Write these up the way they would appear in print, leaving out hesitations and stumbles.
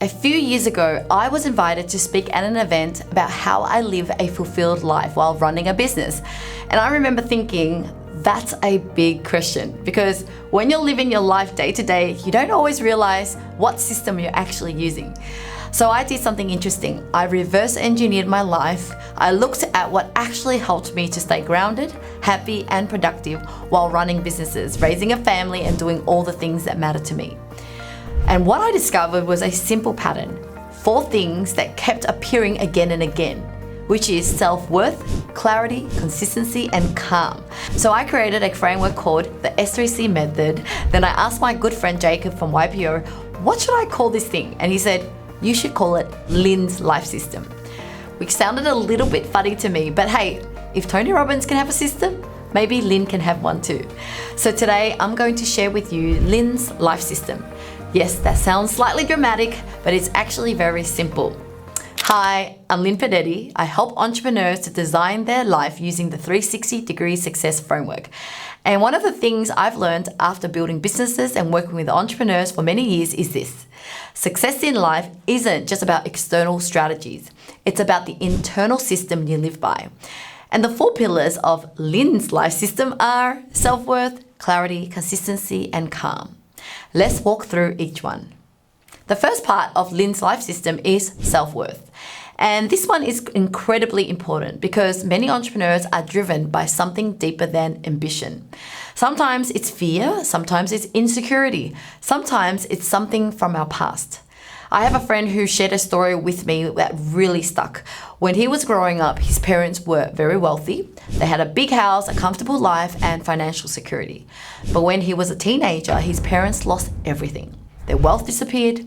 A few years ago, I was invited to speak at an event about how I live a fulfilled life while running a business. And I remember thinking, that's a big question, because when you're living your life day to day, you don't always realize what system you're actually using. So I did something interesting. I reverse engineered my life. I looked at what actually helped me to stay grounded, happy, and productive while running businesses, raising a family, and doing all the things that matter to me. And what I discovered was a simple pattern, 4 things that kept appearing again and again, which is self-worth, clarity, consistency, and calm. So I created a framework called the S3C method. Then I asked my good friend Jacob from YPO, what should I call this thing? And he said, you should call it Lynn's life system, which sounded a little bit funny to me, but hey, if Tony Robbins can have a system, maybe Lynn can have one too. So today I'm going to share with you Lynn's life system. Yes, that sounds slightly dramatic, but it's actually very simple. Hi, I'm Lynn Padetti. I help entrepreneurs to design their life using the 360-degree success framework. And one of the things I've learned after building businesses and working with entrepreneurs for many years is this. Success in life isn't just about external strategies. It's about the internal system you live by. And the 4 pillars of Lynn's life system are self-worth, clarity, consistency, and calm. Let's walk through each one. The first part of Lynn's life system is self-worth. And this one is incredibly important because many entrepreneurs are driven by something deeper than ambition. Sometimes it's fear, sometimes it's insecurity, sometimes it's something from our past. I have a friend who shared a story with me that really stuck. When he was growing up, his parents were very wealthy. They had a big house, a comfortable life, and financial security. But when he was a teenager, his parents lost everything. Their wealth disappeared,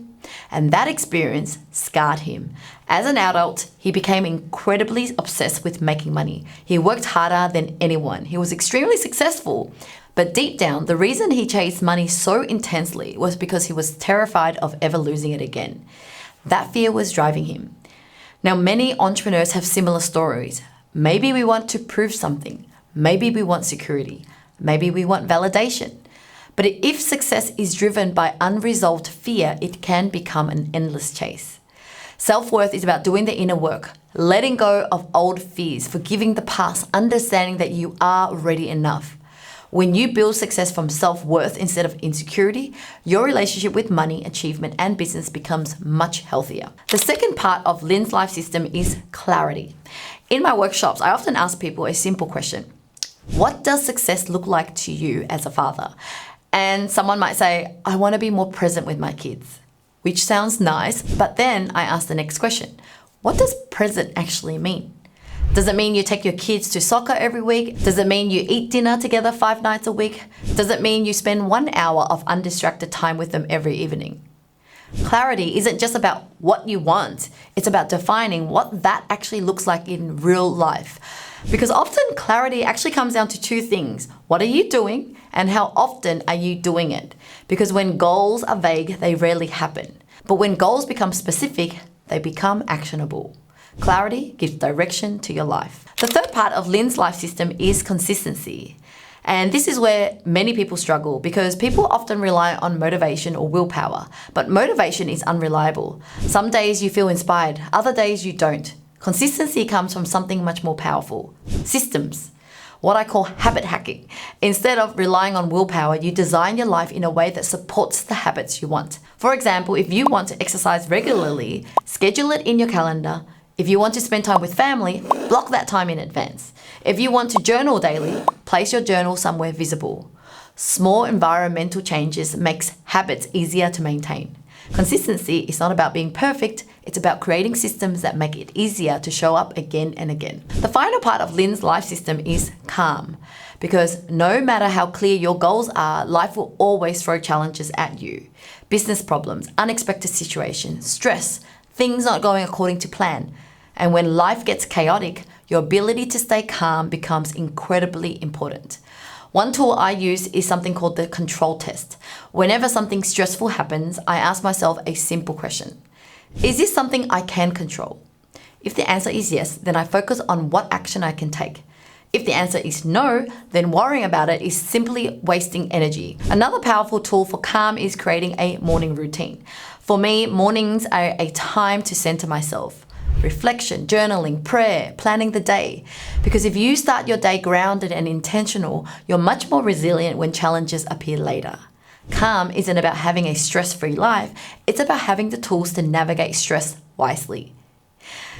and that experience scarred him. As an adult, he became incredibly obsessed with making money. He worked harder than anyone. He was extremely successful. But deep down, the reason he chased money so intensely was because he was terrified of ever losing it again. That fear was driving him. Now, many entrepreneurs have similar stories. Maybe we want to prove something. Maybe we want security. Maybe we want validation. But if success is driven by unresolved fear, it can become an endless chase. Self-worth is about doing the inner work, letting go of old fears, forgiving the past, understanding that you are ready enough. When you build success from self-worth instead of insecurity, your relationship with money, achievement, and business becomes much healthier. The second part of Lynn's life system is clarity. In my workshops, I often ask people a simple question. What does success look like to you as a father? And someone might say, I want to be more present with my kids, which sounds nice, but then I ask the next question. What does present actually mean? Does it mean you take your kids to soccer every week? Does it mean you eat dinner together 5 nights a week? Does it mean you spend 1 hour of undistracted time with them every evening? Clarity isn't just about what you want. It's about defining what that actually looks like in real life. Because often clarity actually comes down to 2 things. What are you doing and how often are you doing it? Because when goals are vague, they rarely happen. But when goals become specific, they become actionable. Clarity gives direction to your life. The third part of Lynn's life system is consistency. And this is where many people struggle because people often rely on motivation or willpower. But motivation is unreliable. Some days you feel inspired, other days you don't. Consistency comes from something much more powerful. Systems. What I call habit hacking. Instead of relying on willpower, you design your life in a way that supports the habits you want. For example, if you want to exercise regularly, schedule it in your calendar. If you want to spend time with family, block that time in advance. If you want to journal daily, place your journal somewhere visible. Small environmental changes makes habits easier to maintain. Consistency is not about being perfect, it's about creating systems that make it easier to show up again and again. The final part of Lynn's life system is calm. Because no matter how clear your goals are, life will always throw challenges at you. Business problems, unexpected situations, stress, things not going according to plan. And when life gets chaotic, your ability to stay calm becomes incredibly important. One tool I use is something called the control test. Whenever something stressful happens, I ask myself a simple question. Is this something I can control? If the answer is yes, then I focus on what action I can take. If the answer is no, then worrying about it is simply wasting energy. Another powerful tool for calm is creating a morning routine. For me, mornings are a time to center myself. Reflection, journaling, prayer, planning the day. Because if you start your day grounded and intentional, you're much more resilient when challenges appear later. Calm isn't about having a stress-free life, it's about having the tools to navigate stress wisely.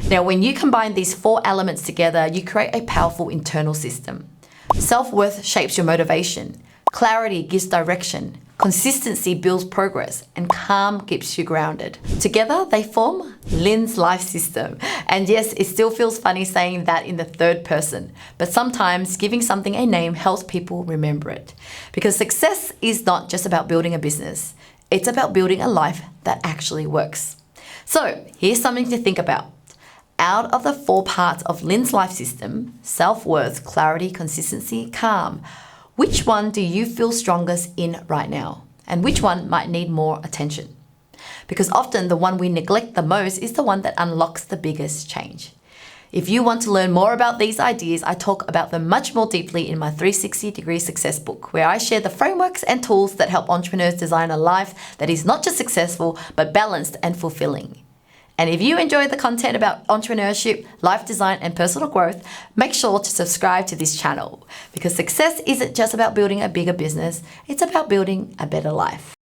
Now, when you combine these 4 elements together, you create a powerful internal system. Self-worth shapes your motivation. Clarity gives direction. Consistency builds progress, and calm keeps you grounded. Together, they form Lynn's life system. And yes, it still feels funny saying that in the third person, but sometimes giving something a name helps people remember it. Because success is not just about building a business, it's about building a life that actually works. So, here's something to think about. Out of the 4 parts of Lynn's life system, self-worth, clarity, consistency, calm, which one do you feel strongest in right now? And which one might need more attention? Because often the one we neglect the most is the one that unlocks the biggest change. If you want to learn more about these ideas, I talk about them much more deeply in my 360-degree success book, where I share the frameworks and tools that help entrepreneurs design a life that is not just successful, but balanced and fulfilling. And if you enjoy the content about entrepreneurship, life design, and personal growth, make sure to subscribe to this channel, because success isn't just about building a bigger business, it's about building a better life.